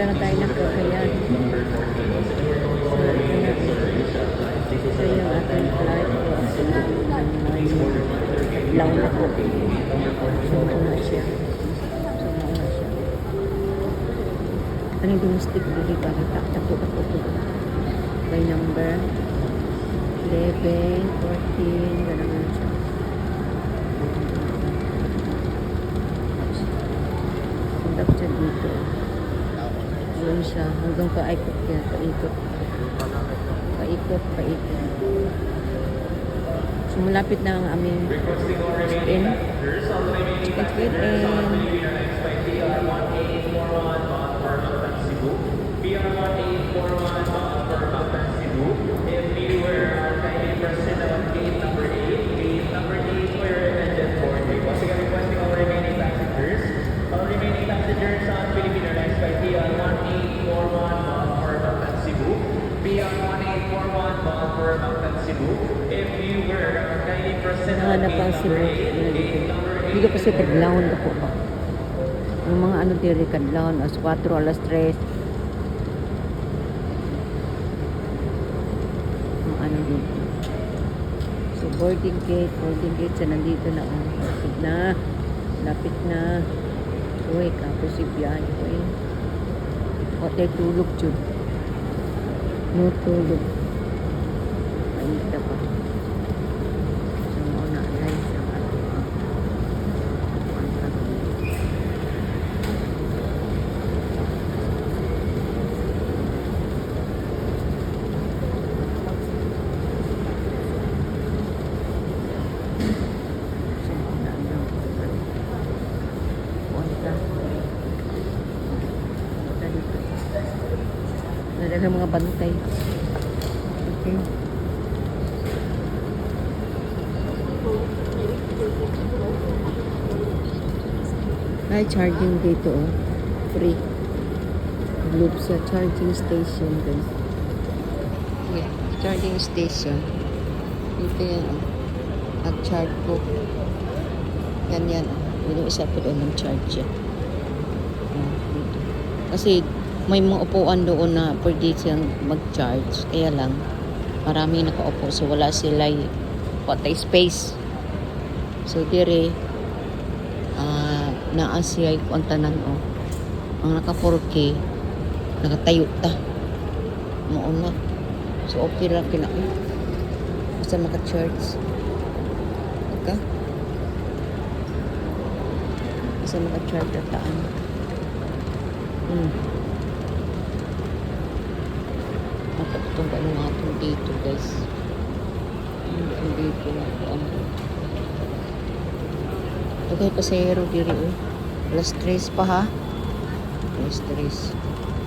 na tayo ng Cagayan. So yung ating flight was lang na po. So mauna siya. Anong domestic dili ba? Tapo by number 11, 14, gano'n nga siya. Punta siya dito. Doon siya. Hanggang paikot niya. Paikot. So, malapit na ang aming check-in. Check-in Nahanap ang Cebu. Hindi ko kasi taglaon ako pa. Yung mga ano diri kadlaon, alas 4, alas 3. Yung ano dito. So boarding gate sa nandito na. Lapit na. Uy, kapos si biyahe ko eh. Hotel tulog dyan. No tulog. Mainita pa. Nadagang mga bantay. Okay. Ay, charging dito oh. Free. Globe sa charging station guys. Yeah, charging station. Dito yan oh. Nag-charge po. Yan. Yun yung isa po doon ng charge yan. Dito. Kasi may mga upuan doon na pwede siyang mag-charge. Kaya lang, marami nakaupo. So, wala sila patay space. So, dire, naasiyay ko ang tanan o. Ang naka-4K, nakatayo ta. Mauna. So, okay lang kinaan. Basta maka-charge. Okay? Basta maka-charge at taan. Itong ganun natin dito guys. Dito na po ang okay, pasahero diri oh. Alas 3 pa ha. Alas 3.